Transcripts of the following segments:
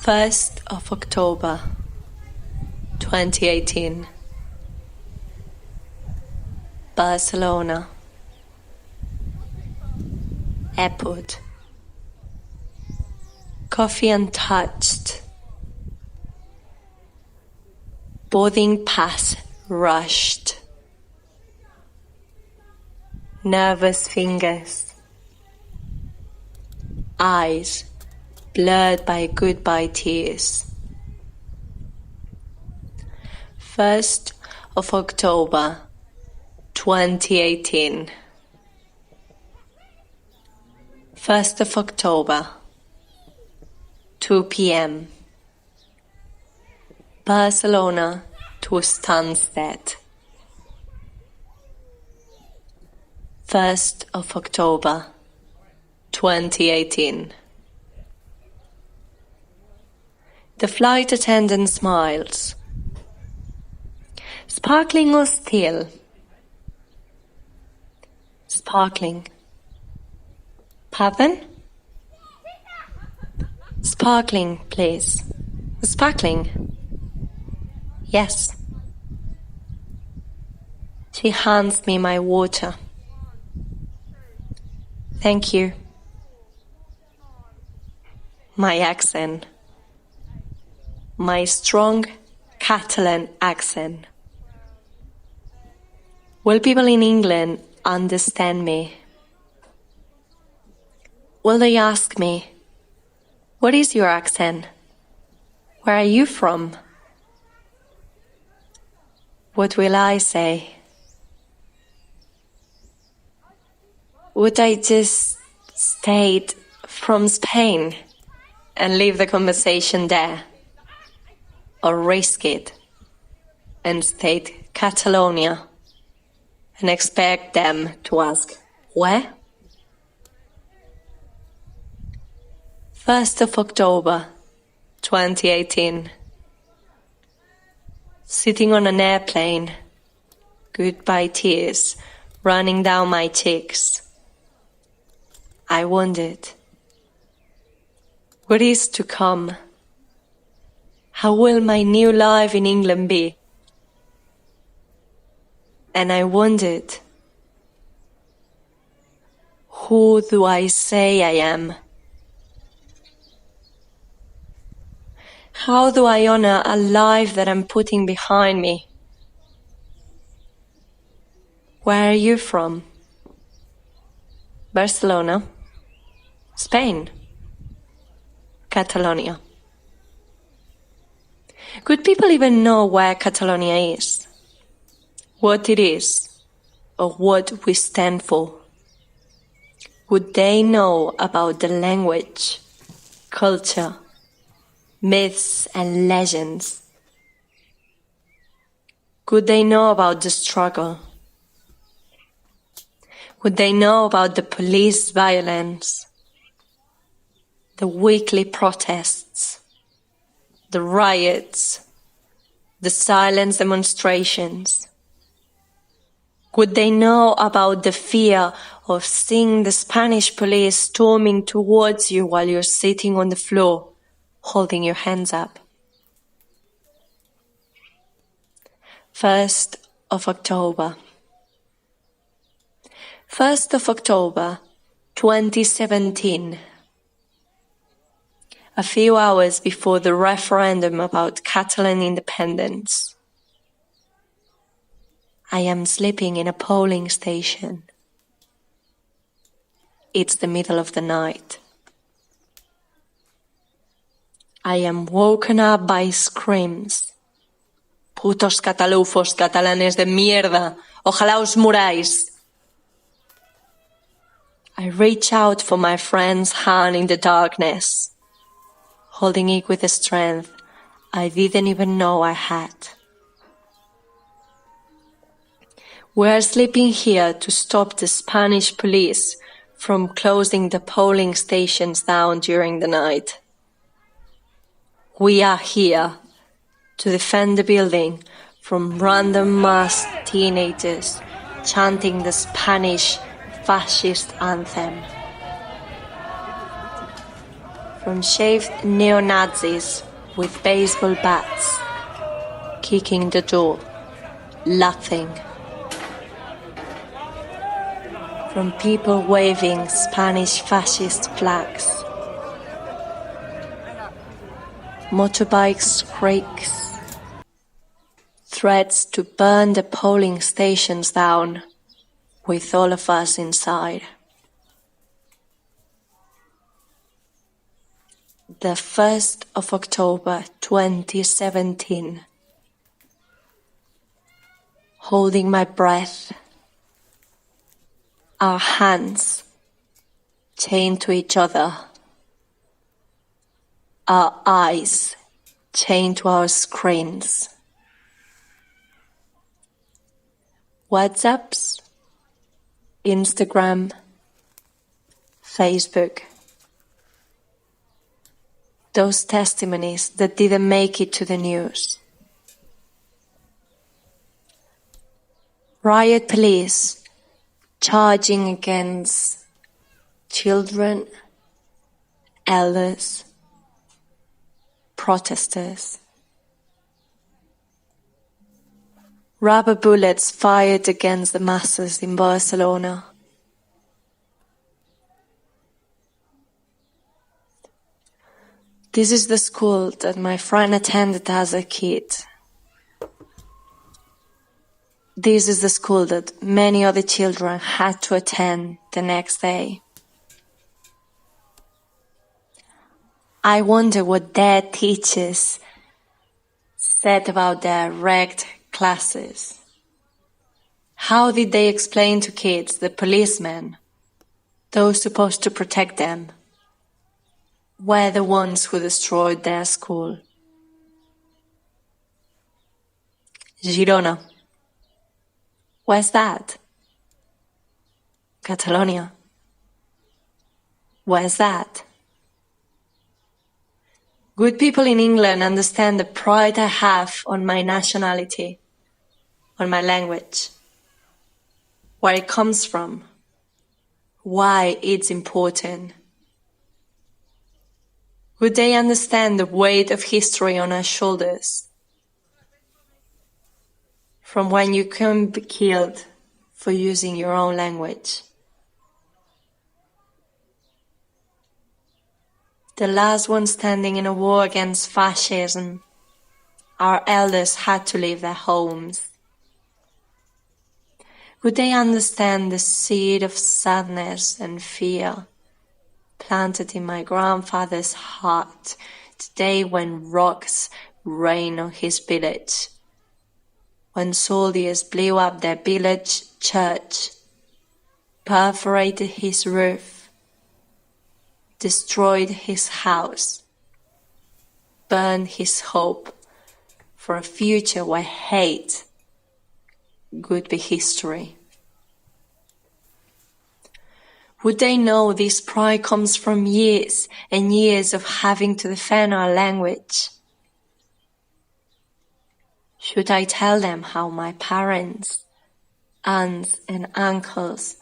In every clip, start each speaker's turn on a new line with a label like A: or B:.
A: 1st of October 2018, Barcelona, airport, coffee untouched, boarding pass rushed, nervous fingers, eyes blurred by goodbye tears. 1st of October 2018. 1st of October, 2 p.m. Barcelona to Stansted. 1st of October 2018. The flight attendant smiles. Sparkling or still? Sparkling. Pardon? Sparkling, please. Sparkling? Yes. She hands me my water. Thank you. My accent. My strong Catalan accent. Will people in England understand me? Will they ask me, what is your accent? Where are you from? What will I say? Would I just state from Spain and leave the conversation there? Or risk it and state Catalonia and expect them to ask, where? 1st of October 2018. Sitting on an airplane, goodbye tears running down my cheeks. I wondered, what is to come? How will my new life in England be? And I wondered, who do I say I am? How do I honor a life that I'm putting behind me? Where are you from? Barcelona? Spain? Catalonia? Could people even know where Catalonia is? What it is? Or what we stand for? Would they know about the language, culture, myths and legends? Could they know about the struggle? Would they know about the police violence, the weekly protests, the riots, the silent demonstrations? Would they know about the fear of seeing the Spanish police storming towards you while you're sitting on the floor, holding your hands up? 1st of October. 1st of October 2017. A few hours before the referendum about Catalan independence. I am sleeping in a polling station. It's the middle of the night. I am woken up by screams. Putos catalufos, catalanes de mierda, ojalá os muráis. I reach out for my friend's hand in the darkness, holding it with a strength I didn't even know I had. We're sleeping here to stop the Spanish police from closing the polling stations down during the night. We are here to defend the building from random mass teenagers chanting the Spanish fascist anthem. from shaved neo-Nazis with baseball bats, kicking the door, laughing, from people waving Spanish fascist flags, motorbikes shrieks, threats to burn the polling stations down, with all of us inside. The 1st of October 2017. Holding my breath, our hands chained to each other, our eyes chained to our screens. WhatsApps, Instagram, Facebook. Those testimonies that didn't make it to the news. Riot police charging against children, elders, protesters. Rubber bullets fired against the masses in Barcelona. This is the school that my friend attended as a kid. This is the school that many other children had to attend the next day. I wonder what their teachers said about their wrecked classes. How did they explain to kids the policemen, those supposed to protect them, were the ones who destroyed their school? Girona. Where's that? Catalonia. Where's that? Good people in England understand the pride I have on my nationality, on my language, where it comes from, why it's important. Would they understand the weight of history on our shoulders? From when you can be killed for using your own language. The last one standing in a war against fascism, our elders had to leave their homes. Would they understand the seed of sadness and fear planted in my grandfather's heart today when rocks rain on his village? When soldiers blew up their village church, perforated his roof, destroyed his house, burned his hope for a future where hate would be history. Would they know this pride comes from years and years of having to defend our language? Should I tell them how my parents, aunts and uncles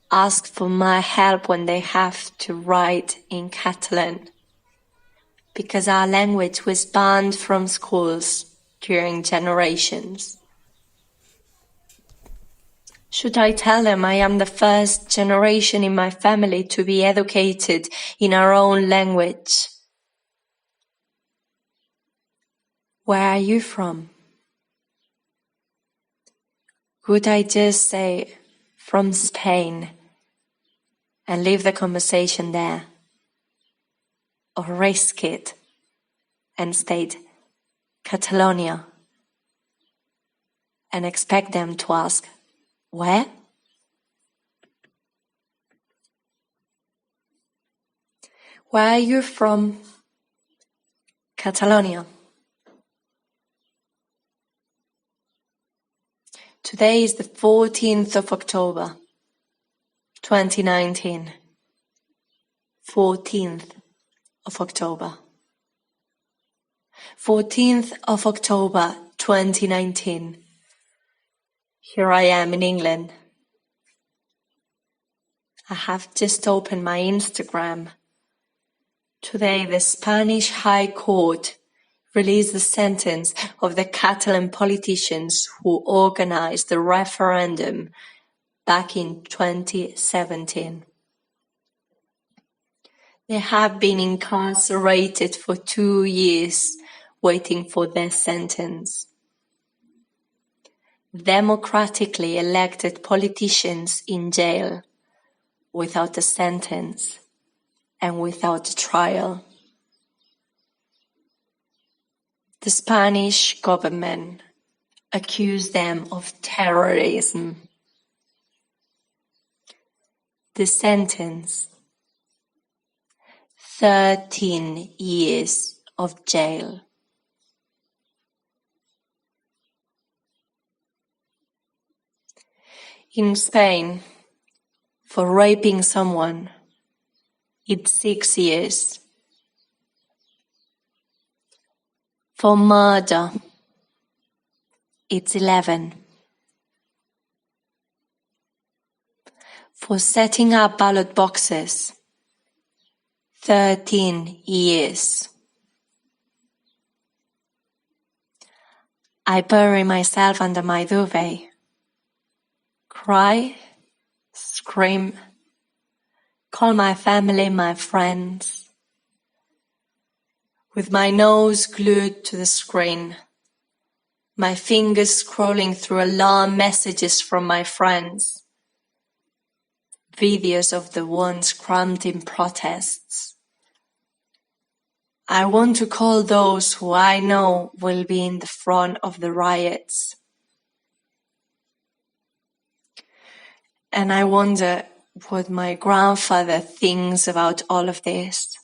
A: ask for my help when they have to write in Catalan? Because our language was banned from schools during generations. Should I tell them I am the first generation in my family to be educated in our own language? Where are you from? Would I just say, from Spain, and leave the conversation there? Or risk it and state, Catalonia, and expect them to ask, where? Where are you from? Catalonia. Today is the 14th of October, 2019. 14th of October. 14th of October, 2019. Here I am in England. I have just opened my Instagram Today, the Spanish High Court released the sentence of the Catalan politicians who organized the referendum back in 2017. They have been incarcerated for 2 years, waiting for their sentence. Democratically elected politicians in jail, without a sentence and without a trial. The Spanish government accused them of terrorism. The sentence: 13 years of jail. In Spain, for raping someone, it's 6 years. For murder, it's 11. For setting up ballot boxes, 13 years. I bury myself under my duvet, cry, scream, call my family, my friends, with my nose glued to the screen, my fingers scrolling through alarm messages from my friends, videos of the ones crammed in protests. I want to call those who I know will be in the front of the riots. And I wonder what my grandfather thinks about all of this.